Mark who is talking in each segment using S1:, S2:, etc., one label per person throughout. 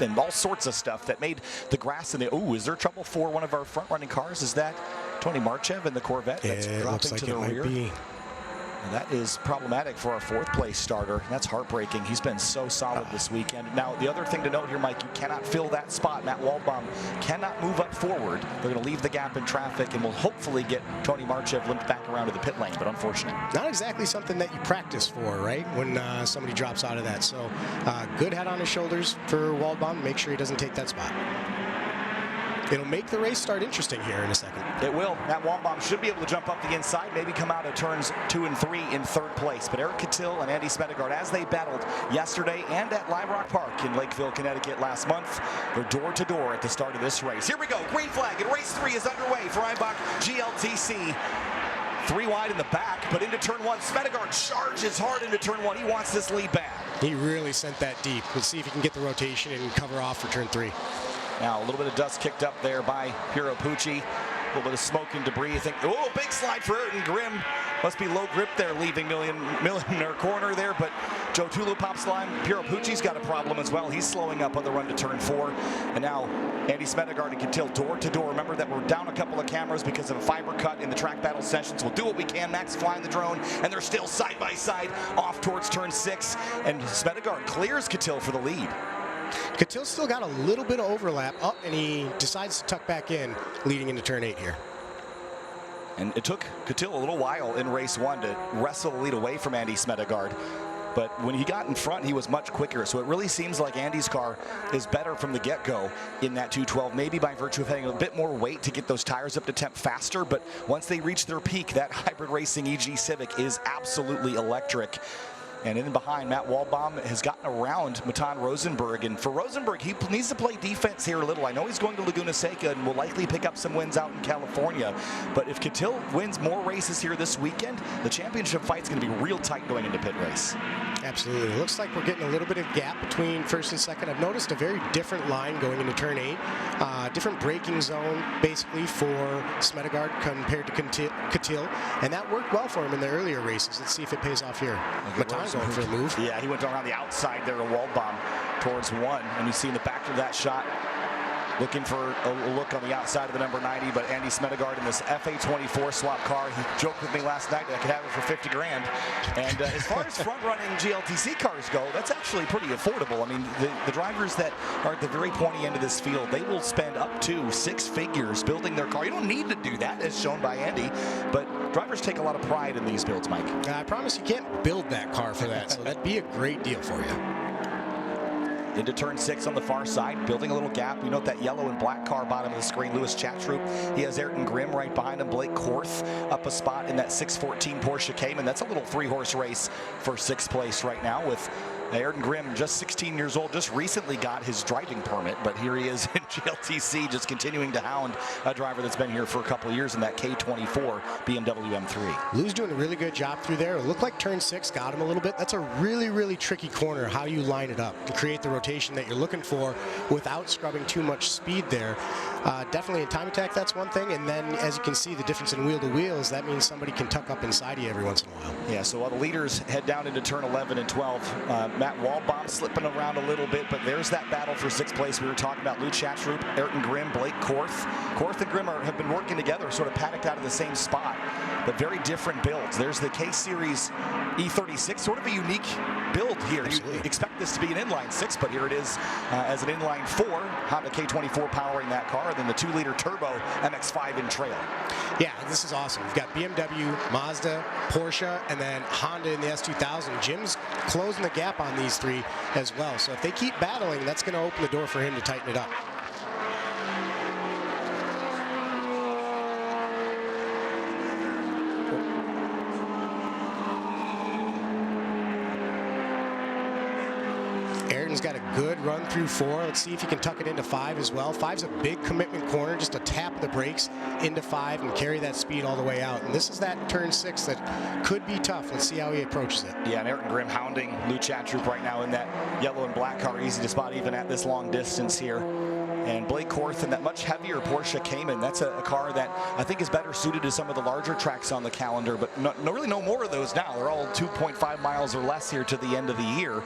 S1: and all sorts of stuff that made the grass in the, ooh, is there trouble for one of our front-running cars? Is that Tony Marchev in the Corvette that's dropping to the rear? And that is problematic for our fourth place starter. That's heartbreaking. He's been so solid this weekend. Now, the other thing to note here, Mike, you cannot fill that spot. Matt Waldbaum cannot move up forward. They're going to leave the gap in traffic and will hopefully get Tony Marchev limped back around to the pit lane, but unfortunate.
S2: Not exactly something that you practice for, right, when somebody drops out of that. So good head on his shoulders for Waldbaum. Make sure he doesn't take that spot. It'll make the race start interesting here in a second.
S1: It will. Matt Waldbaum should be able to jump up the inside, maybe come out of turns 2 and 3 in third place. But Eric Kittil and Andy Smedegaard, as they battled yesterday and at Lime Rock Park in Lakeville, Connecticut last month, they're door to door at the start of this race. Here we go. Green flag, and race 3 is underway for Eibach GLTC. 3 wide in the back, but into turn 1. Smedegaard charges hard into turn 1. He wants this lead back.
S2: He really sent that deep. Let's see if he can get the rotation and cover off for turn 3.
S1: Now, a little bit of dust kicked up there by Piero Pucci. A little bit of smoke and debris. I think, oh, big slide for Ayrton Grimm. Must be low grip there, leaving Millionaire corner there, but Joe Tulu pops line. Piero Pucci's got a problem as well. He's slowing up on the run to turn 4. And now Andy Smedegaard and Kittil door to door. Remember that we're down a couple of cameras because of a fiber cut in the track battle sessions. We'll do what we can. Max flying the drone, and they're still side by side off towards turn 6. And Smedegaard clears Kittil for the lead.
S2: Kittil's still got a little bit of overlap up, and he decides to tuck back in leading into turn 8 here.
S1: And it took Kittil a little while in race 1 to wrestle the lead away from Andy Smedegaard. But when he got in front, he was much quicker. So it really seems like Andy's car is better from the get-go in that 212, maybe by virtue of having a bit more weight to get those tires up to temp faster. But once they reach their peak, that hybrid racing EG Civic is absolutely electric. And in behind, Matt Waldbaum has gotten around Matan Rosenberg. And for Rosenberg, he needs to play defense here a little. I know he's going to Laguna Seca and will likely pick up some wins out in California. But if Kittil wins more races here this weekend, the championship fight's going to be real tight going into pit race.
S2: Absolutely. It looks like we're getting a little bit of gap between first and second. I've noticed a very different line going into turn 8. Different braking zone, basically, for Smedegaard compared to Kittil. And that worked well for him in the earlier races. Let's see if it pays off here. Matan's going for a move.
S1: Yeah, he went around the outside there to Waldbaum towards 1. And you see in the back of that shot, looking for a look on the outside of the number 90, but Andy Smedegaard in this FA24 swap car. He joked with me last night that I could have it for 50 grand. And as far as front-running GLTC cars go, that's actually pretty affordable. I mean, the drivers that are at the very pointy end of this field, they will spend up to 6 figures building their car. You don't need to do that, as shown by Andy, but drivers take a lot of pride in these builds, Mike.
S2: I promise you can't build that car for that, so that'd be a great deal for you.
S1: Into turn 6 on the far side, building a little gap. We note that yellow and black car bottom of the screen, Louis Chatroop. He has Ayrton Grimm right behind him, Blake Korth up a spot in that 614 Porsche Cayman. That's a little 3-horse race for 6th place right now with Ayrton Grimm, just 16 years old, just recently got his driving permit, but here he is in GLTC, just continuing to hound a driver that's been here for a couple of years in that K24 BMW M3.
S2: Lou's doing a really good job through there. It looked like turn 6 got him a little bit. That's a really, really tricky corner, how you line it up to create the rotation that you're looking for without scrubbing too much speed there. Definitely in time attack, that's one thing, and then as you can see, the difference in wheel to wheels, that means somebody can tuck up inside you every once in a while.
S1: Yeah, so while the leaders head down into turn 11 and 12, Matt Waldbaum slipping around a little bit, but there's that battle for 6th place. We were talking about Lou Chatroop, Ayrton Grimm, Blake Korth. Korth and Grimm have been working together, sort of paddocked out of the same spot, but very different builds. There's the K-Series E36, sort of a unique build here.
S2: Absolutely.
S1: You expect this to be an inline 6, but here it is as an inline 4. Honda K24 powering that car, and then the 2-liter turbo MX-5 in trail.
S2: Yeah, this is awesome. We've got BMW, Mazda, Porsche, and then Honda in the S2000. Jim's closing the gap on these 3 as well. So if they keep battling, that's going to open the door for him to tighten it up. Ayrton's got a good run through 4. Let's see if he can tuck it into 5 as well. 5's a big commitment corner, just a tap of the brakes into 5 and carry that speed all the way out. And this is that turn 6 that could be tough. Let's see how he approaches it.
S1: Yeah, and Ayrton Grimm hounding Lou Chatroop right now in that yellow and black car. Easy to spot even at this long distance here. And Blake Korth in that much heavier Porsche Cayman. That's a car that I think is better suited to some of the larger tracks on the calendar, but really no more of those now. They're all 2.5 miles or less here to the end of the year.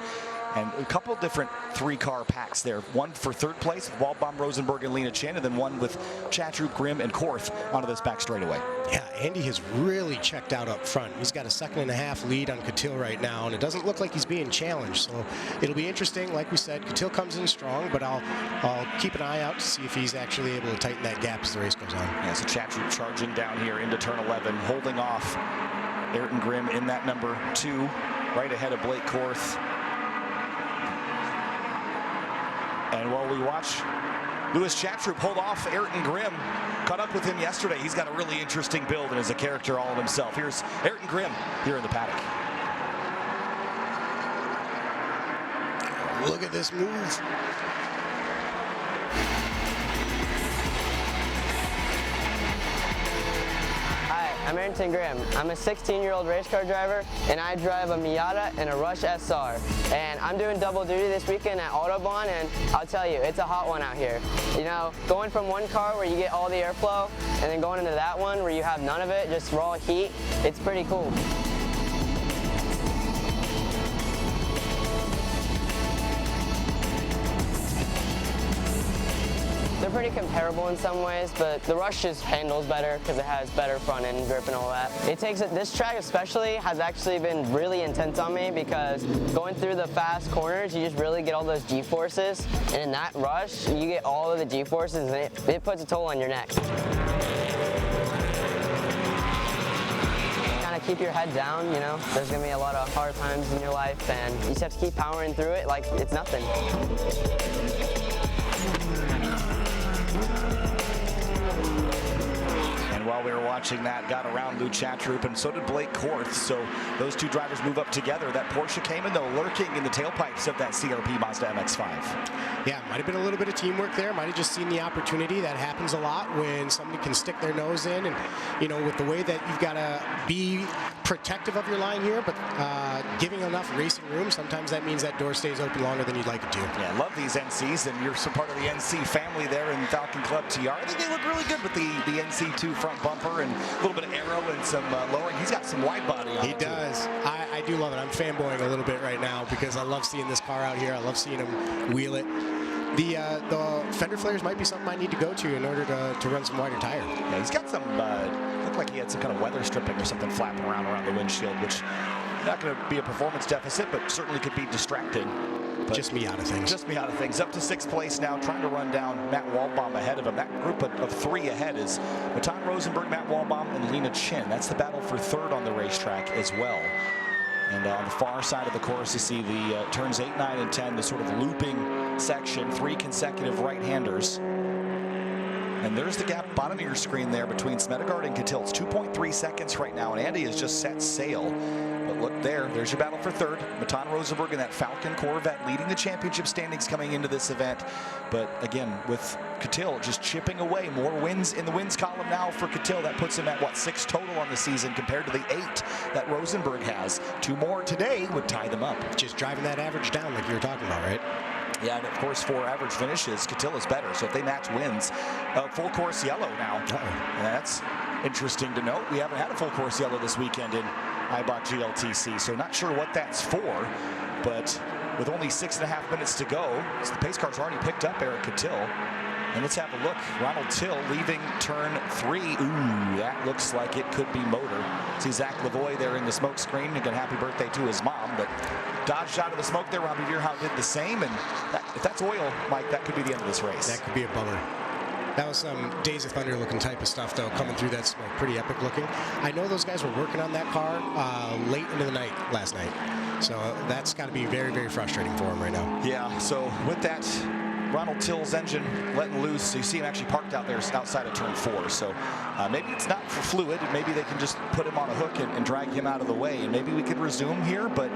S1: And a couple different 3-car packs there. One for 3rd place with Waldbaum, Rosenberg, and Lena Chin, and then one with Chatroop, Grimm, and Korth onto this back straightaway.
S2: Yeah, Andy has really checked out up front. He's got a 2.5 lead on Catil right now, and it doesn't look like he's being challenged. So it'll be interesting. Like we said, Catil comes in strong, but I'll keep an eye out to see if he's actually able to tighten that gap as the race goes on.
S1: Yeah, so Chatroop charging down here into turn 11, holding off Ayrton Grimm in that number 2, right ahead of Blake Korth. And while we watch Louis Chatroop hold off Ayrton Grimm, caught up with him yesterday. He's got a really interesting build and is a character all of himself. Here's Ayrton Grimm here in the paddock.
S2: Look at this move.
S3: I'm Ayrton Grimm. I'm a 16-year-old race car driver, and I drive a Miata and a Rush SR. And I'm doing double duty this weekend at Autobahn, and I'll tell you, it's a hot one out here. You know, going from one car where you get all the airflow, and then going into that one where you have none of it, just raw heat, it's pretty cool. They're pretty comparable in some ways, but the Rush just handles better because it has better front end grip and all that. This track especially has actually been really intense on me because going through the fast corners, you just really get all those G-forces, and in that Rush, you get all of the G-forces, and it puts a toll on your neck. Kind of keep your head down, you know. There's gonna be a lot of hard times in your life, and you just have to keep powering through it like it's nothing.
S1: While we were watching that, got around Lou Chatroop, and so did Blake Korth. So those two drivers move up together. That Porsche Cayman, though, lurking in the tailpipes of that CRP Mazda MX-5.
S2: Yeah, might have been a little bit of teamwork there. Might have just seen the opportunity. That happens a lot when somebody can stick their nose in. And, you know, with the way that you've got to be protective of your line here, but giving enough racing room, sometimes that means that door stays open longer than you'd like it to.
S1: Yeah, I love these NCs, and you're some part of the NC family there in Falcon Club TR. I think they look really good with the NC2 front bumper and a little bit of aero and some lowering. He's got some wide body on
S2: He does. I do love it. I'm fanboying a little bit right now because I love seeing this car out here. I love seeing him wheel it. The fender flares might be something I need to go to in order to run some wider tire.
S1: Yeah, he's got some, looked like he had some kind of weather stripping or something flapping around the windshield, which not going to be a performance deficit, but certainly could be distracting. But
S2: just me out of things.
S1: Just me out of things. Up to 6th place now, trying to run down Matt Waldbaum ahead of him. That group of 3 ahead is Matan Rosenberg, Matt Waldbaum, and Lena Chin. That's the battle for 3rd on the racetrack as well. And on the far side of the course, you see the turns 8, 9, and 10, the sort of looping section, 3 consecutive right-handers. And there's the gap bottom of your screen there between Smedegaard and Catil. It's 2.3 seconds right now, and Andy has just set sail. But look there's your battle for 3rd. Matan Rosenberg in that Falcon Corvette leading the championship standings coming into this event. But again, with Catil just chipping away, more wins in the wins column now for Catil. That puts him at, what, 6 total on the season compared to the 8 that Rosenberg has. 2 more today would tie them up.
S2: Just driving that average down like you were talking about, right?
S1: Yeah, and of course, 4 average finishes, Catil is better. So if they match wins, full course yellow now. And that's interesting to note. We haven't had a full course yellow this weekend in Eibach GLTC, so not sure what that's for, but with only 6.5 minutes to go, so the pace car's already picked up Eric Catil. And let's have a look. Ronald Till leaving turn 3. Ooh, that looks like it could be motor. See Zach Lavoie there in the smoke screen. Again, happy birthday to his mom, but dodged out of the smoke there. Robbie Veerhout did the same, and if that's oil, Mike, that could be the end of this race.
S2: That could be a bummer. That was some Days of Thunder looking type of stuff, though, coming through that smoke. Pretty epic looking. I know those guys were working on that car late into the night last night. So that's got to be very, very frustrating for him right now.
S1: Yeah, so with that, Ronald Till's engine letting loose. So you see him actually parked out there outside of turn 4. So maybe it's not for fluid. Maybe they can just put him on a hook and drag him out of the way. And maybe we could resume here. But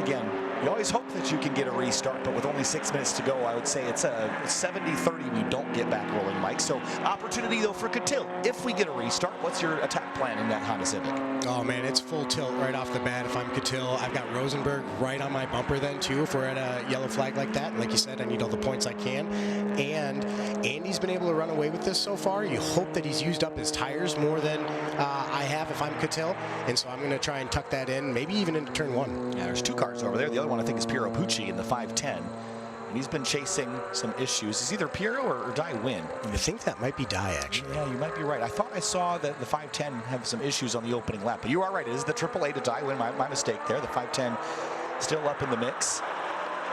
S1: again, you always hope that you can get a restart, but with only 6 minutes to go, I would say it's a 70-30 we don't get back rolling, Mike. So opportunity, though, for Catil. If we get a restart, what's your attack plan in that Honda Civic?
S2: Oh, man, it's full tilt right off the bat. If I'm Catil, I've got Rosenberg right on my bumper then, too, if we're at a yellow flag like that. And like you said, I need all the points I can. And Andy's been able to run away with this so far. You hope that he's used up his tires more than I have if I'm Cattell, and so I'm going to try and tuck that in, maybe even into turn 1.
S1: Yeah, there's 2 cars over there. The other one I think is Piero Pucci in the 510. And he's been chasing some issues. Is either Piero or Dai Win?
S2: I think that might be Dai, actually.
S1: Yeah, you might be right. I thought I saw that the 510 have some issues on the opening lap, but you are right. It is the AAA to Dai Win. My mistake there. The 510 still up in the mix.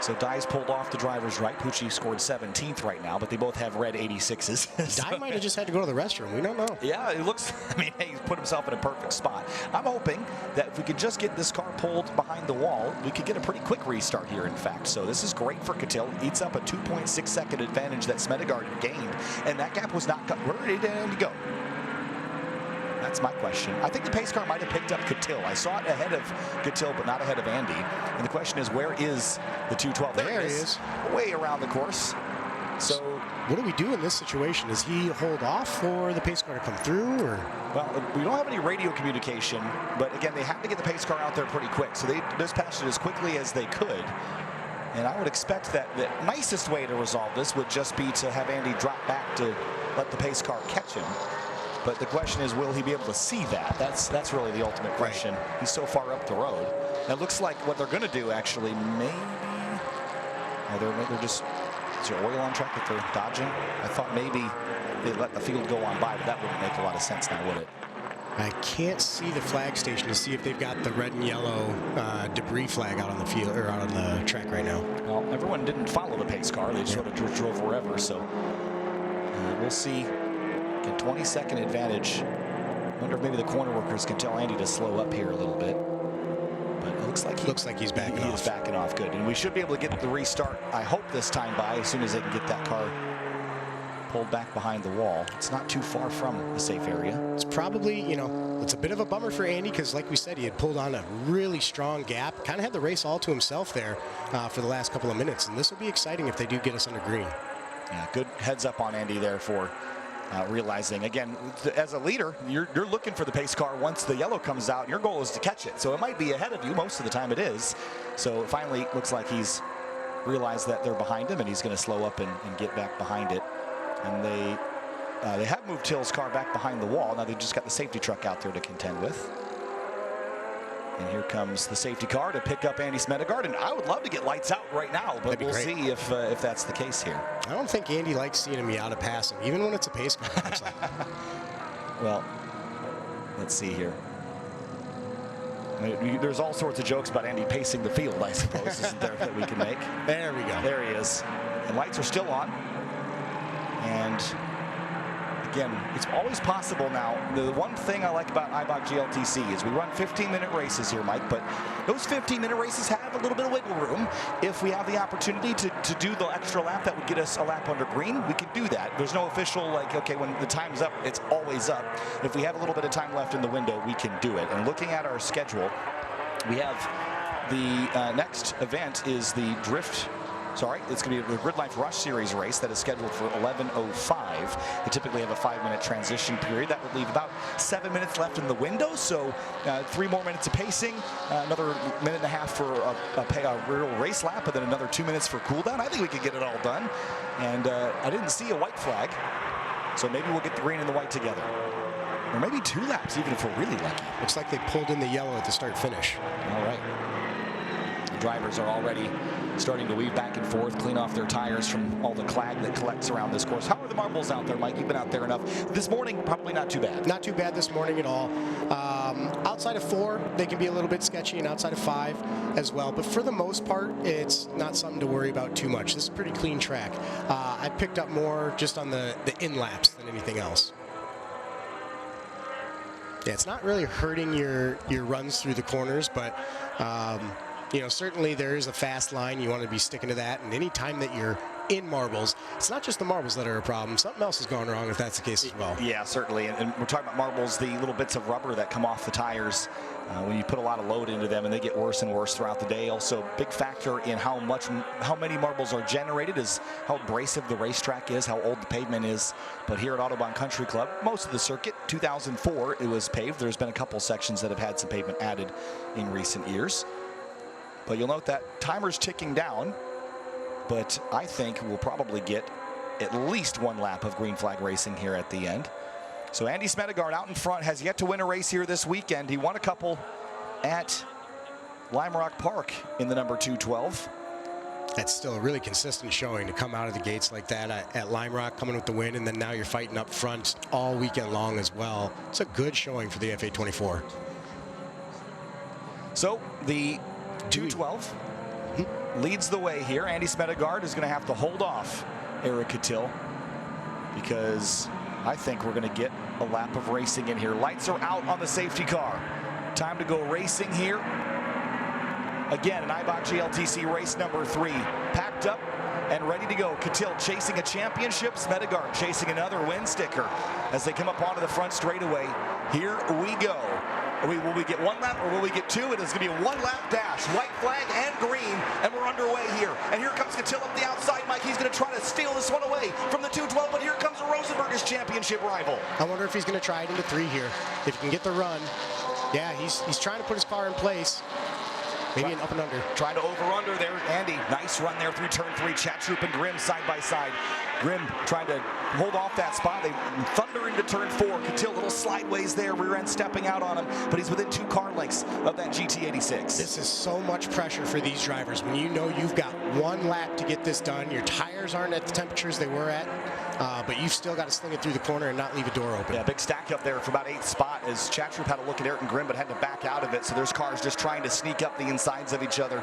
S1: So Dai's pulled off the driver's right. Pucci scored 17th right now, but they both have red 86s.
S2: Dai might have just had to go to the restroom. We don't know.
S1: Yeah, it looks, I mean, he's put himself in a perfect spot. I'm hoping that if we could just get this car pulled behind the wall, we could get a pretty quick restart here, in fact. So this is great for Cattell. Eats up a 2.6 second advantage that Smedegaard had gained, and that gap was not cut. Where did it go? That's my question. I think the pace car might have picked up Cattell. I saw it ahead of Cattell, but not ahead of Andy. And the question is, where is the 212?
S2: There he is.
S1: Way around the course. So
S2: what do we do in this situation? Does he hold off for the pace car to come through? Or?
S1: Well, we don't have any radio communication, but again, they had to get the pace car out there pretty quick. So they dispatched it as quickly as they could. And I would expect that the nicest way to resolve this would just be to have Andy drop back to let the pace car catch him. But the question is, will he be able to see that? That's really the ultimate question. Right. He's so far up the road. And it looks like what they're going to do, actually, maybe... Oh, they're just... Is there oil on track that they're dodging? I thought maybe they let the field go on by, but that wouldn't make a lot of sense now, would it?
S2: I can't see the flag station to see if they've got the red and yellow debris flag out on the field or out on the track right now.
S1: Well, everyone didn't follow the pace car. They just sort of drove wherever, so we'll see. Again, 20-second advantage. Wonder if maybe the corner workers can tell Andy to slow up here a little bit. But it looks like
S2: he's backing off.
S1: He is backing off. Good. And we should be able to get the restart, I hope, this time by as soon as they can get that car pulled back behind the wall. It's not too far from the safe area.
S2: It's probably, you know, it's a bit of a bummer for Andy because, like we said, he had pulled on a really strong gap. Kind of had the race all to himself there for the last couple of minutes. And this will be exciting if they do get us under green.
S1: Yeah, good heads up on Andy there for realizing, again, as a leader, you're looking for the pace car once the yellow comes out. Your goal is to catch it. So it might be ahead of you. Most of the time it is. So it finally looks like he's realized that they're behind him, and he's going to slow up and get back behind it. And they have moved Till's car back behind the wall. Now they just got the safety truck out there to contend with. And here comes the safety car to pick up Andy Smedegaard. And I would love to get lights out right now, but we'll see if that's the case here.
S2: I don't think Andy likes seeing a Miata pass him, even when it's a pace car. Like.
S1: Well, let's see here. There's all sorts of jokes about Andy pacing the field, I suppose, isn't there, that we can make?
S2: There we go.
S1: There he is. And lights are still on. And again, it's always possible now. The one thing I like about Eibach GLTC is we run 15-minute races here, Mike, but those 15-minute races have a little bit of wiggle room. If we have the opportunity to do the extra lap that would get us a lap under green, we can do that. There's no official, like, okay, when the time's up, it's always up. If we have a little bit of time left in the window, we can do it. And looking at our schedule, we have the next event is the it's going to be the GRIDLIFE Rush Series race that is scheduled for 11:05. They typically have a 5-minute transition period. That would leave about 7 minutes left in the window, so 3 more minutes of pacing, another minute and a half for a real race lap, and then another 2 minutes for cool down. I think we could get it all done. And I didn't see a white flag, so maybe we'll get the green and the white together. Or maybe 2 laps, even if we're really lucky.
S2: Looks like they pulled in the yellow at the start-finish.
S1: All right. The drivers are already starting to weave back and forth, clean off their tires from all the clag that collects around this course. How are the marbles out there, Mike? You've been out there enough. This morning, probably not too bad.
S2: Not too bad this morning at all. Outside of 4, they can be a little bit sketchy, and outside of 5 as well. But for the most part, it's not something to worry about too much. This is a pretty clean track. I picked up more just on the in-laps than anything else. Yeah, it's not really hurting your runs through the corners, but you know, certainly there is a fast line. You want to be sticking to that. And any time that you're in marbles, it's not just the marbles that are a problem. Something else has gone wrong if that's the case as well.
S1: Yeah, certainly. And we're talking about marbles, the little bits of rubber that come off the tires when you put a lot of load into them, and they get worse and worse throughout the day. Also, big factor in how many marbles are generated is how abrasive the racetrack is, how old the pavement is. But here at Autobahn Country Club, most of the circuit, 2004, it was paved. There's been a couple sections that have had some pavement added in recent years. But you'll note that timer's ticking down, but I think we'll probably get at least one lap of green flag racing here at the end. So Andy Smedegaard out in front, has yet to win a race here this weekend. He won a couple at Lime Rock Park in the number 212.
S2: That's still a really consistent showing to come out of the gates like that at Lime Rock, coming with the win, and then now you're fighting up front all weekend long as well. It's a good showing for the FA24.
S1: So the 212 leads the way here. Andy Smedegaard is going to have to hold off Eric Catil because I think we're going to get a lap of racing in here. Lights are out on the safety car. Time to go racing here. Again, an Eibach GLTC race number 3, packed up and ready to go. Catil chasing a championship, Smedegaard chasing another win sticker as they come up onto the front straightaway. Here we go. Will we get one lap or will we get two? It is going to be a one-lap dash, white flag and green, and we're underway here. And here comes Catil up the outside, Mike. He's going to try to steal this one away from the 212, but here comes a Rosenberg, his championship rival.
S2: I wonder if he's going to try it into 3 here. If he can get the run. Yeah, he's trying to put his car in place. Maybe an up and under.
S1: Trying to over-under there, Andy. Nice run there through turn 3. Chatroop and Grimm side by side. Grimm trying to hold off that spot. They thunder into turn 4. Catil, little slideways there, rear end stepping out on him, but he's within 2 car lengths of that GT86.
S2: This is so much pressure for these drivers. When you know you've got 1 lap to get this done, your tires aren't at the temperatures they were at, but you've still got to sling it through the corner and not leave a door open.
S1: Yeah, big stack up there for about 8th spot as Chatroop had a look at Eric and Grimm, but had to back out of it. So there's cars just trying to sneak up the insides of each other.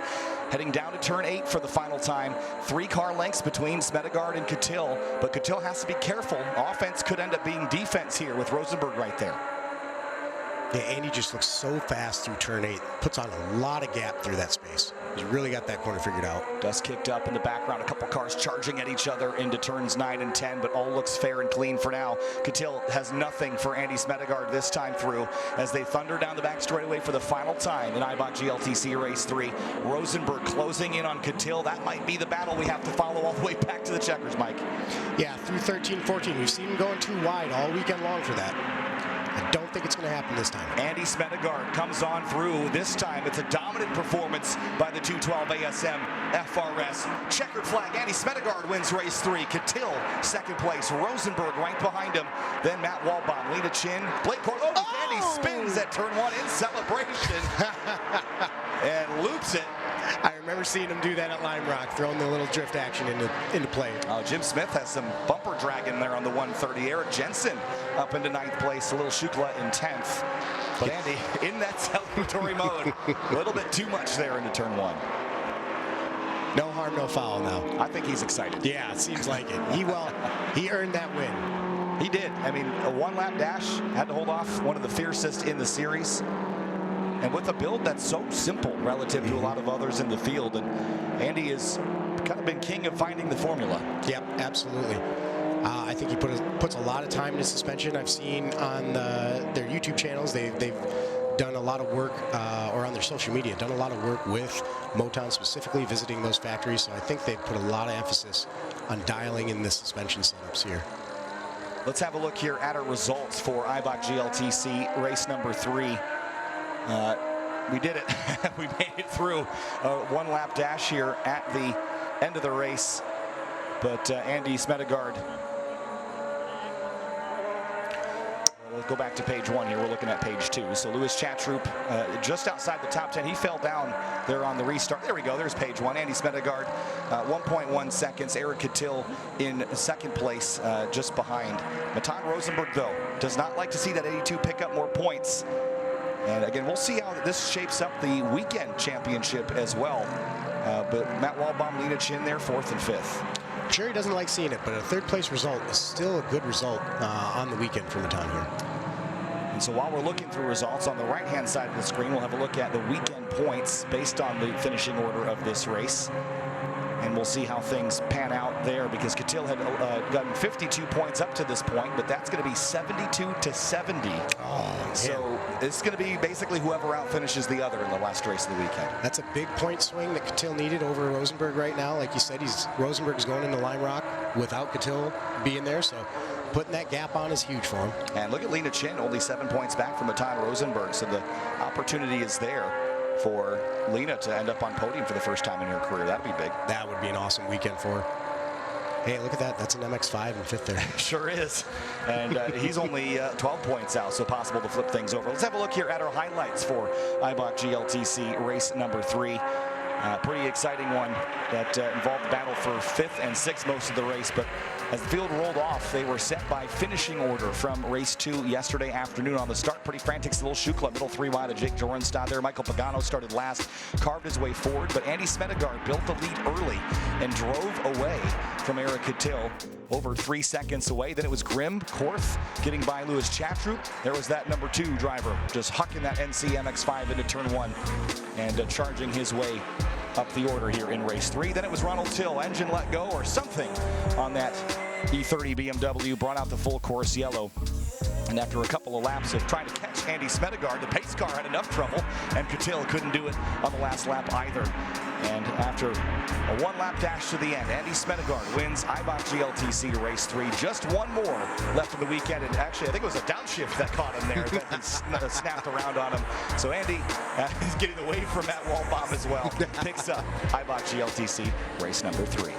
S1: Heading down to turn 8 for the final time. 3 car lengths between Smedegaard and Catil, but Catil has to be careful. Offense could end up being defense here with Rosenberg right there.
S2: Yeah, Andy just looks so fast through turn 8. Puts on a lot of gap through that space. He's really got that corner figured out.
S1: Dust kicked up in the background. A couple cars charging at each other into turns 9 and 10, but all looks fair and clean for now. Catil has nothing for Andy Smedegaard this time through as they thunder down the back straightaway for the final time in Eibach GLTC Race 3. Rosenberg closing in on Catil. That might be the battle we have to follow all the way back to the checkers, Mike.
S2: Yeah, through 13, 14. We've seen him going too wide all weekend long for that. I don't think it's going to happen this time.
S1: Andy Smedegaard comes on through. This time it's a dominant performance by the 212 ASM FRS. Checkered flag. Andy Smedegaard wins race 3. Catil second place. Rosenberg right behind him. Then Matt Walbaum, Lena Chin, Blake Court. Oh, Andy spins at turn 1 in celebration and loops it.
S2: I remember seeing him do that at Lime Rock, throwing the little drift action into play.
S1: Jim Smith has some bumper dragging there on the 130. Eric Jensen up into 9th place. A little Shukla in 10th. But Andy in that celebratory mode. A little bit too much there into turn 1.
S2: No harm, no foul now.
S1: I think he's excited.
S2: Yeah, it seems like it. He earned that win.
S1: He did. I mean, a 1-lap dash, had to hold off one of the fiercest in the series. And with a build that's so simple relative to a lot of others in the field. And Andy has kind of been king of finding the formula.
S2: Yep, absolutely. I think he puts a lot of time into suspension. I've seen on their YouTube channels, they've done a lot of work, or on their social media, done a lot of work with Motown specifically, visiting those factories. So I think they've put a lot of emphasis on dialing in the suspension setups here.
S1: Let's have a look here at our results for Eibach GLTC race number 3. We did it. We made it through a 1-lap dash here at the end of the race. But Andy Smedegaard, we'll go back to page 1 here. We're looking at page 2. So Louis Chatroop just outside the top 10. He fell down there on the restart. There we go. There's page 1. Andy Smedegaard, 1.1 seconds. Eric Catil in 2nd place, just behind. Matan Rosenberg, though, does not like to see that 82 pick up more points. And again, we'll see how this shapes up the weekend championship as well. But Matt Walbaum, Lena Chin there, 4th and 5th.
S2: Sure, he doesn't like seeing it, but a 3rd place result is still a good result on the weekend for Matan here.
S1: And so while we're looking through results, on the right-hand side of the screen, we'll have a look at the weekend points based on the finishing order of this race. And we'll see how things pan out there, because Catil had gotten 52 points up to this point, but that's going to be 72 to 70.
S2: Oh,
S1: so it's going to be basically whoever out finishes the other in the last race of the weekend.
S2: That's a big point swing that Catil needed over Rosenberg right now. Like you said, Rosenberg's going into Lime Rock without Catil being there, so putting that gap on is huge for him.
S1: And look at Lena Chin, only 7 points back from Matan Rosenberg, so the opportunity is there for Lena to end up on podium for the first time in her career. That'd be big.
S2: That would be an awesome weekend for her. Hey, look at that. That's an MX-5 in fifth there.
S1: Sure is. And he's only 12 points out, so possible to flip things over. Let's have a look here at our highlights for Eibach GLTC race number 3. Pretty exciting one that involved the battle for 5th and 6th most of the race, but as the field rolled off, they were set by finishing order from race 2 yesterday afternoon. On the start, pretty frantic. Little shoe club, middle 3 wide of Jake Jorenstad there. Michael Pagano started last, carved his way forward, but Andy Smedegaard built the lead early and drove away from Eric Catil over 3 seconds away. Then it was Grim Korth getting by Louis Chatroop. There was that number 2 driver just hucking that NC MX-5 into turn 1 and charging his way up the order here in race 3. Then it was Ronald Till, engine let go or something on that E30 BMW, brought out the full course yellow. And after a couple of laps of trying to catch Andy Smedegaard, the pace car had enough trouble, and Catil couldn't do it on the last lap either. And after a one-lap dash to the end, Andy Smedegaard wins Eibach GLTC race 3. Just one more left in the weekend, and actually I think it was a downshift that caught him there that snapped around on him. So Andy is getting away from that wall bomb as well. Picks up Eibach GLTC race number 3.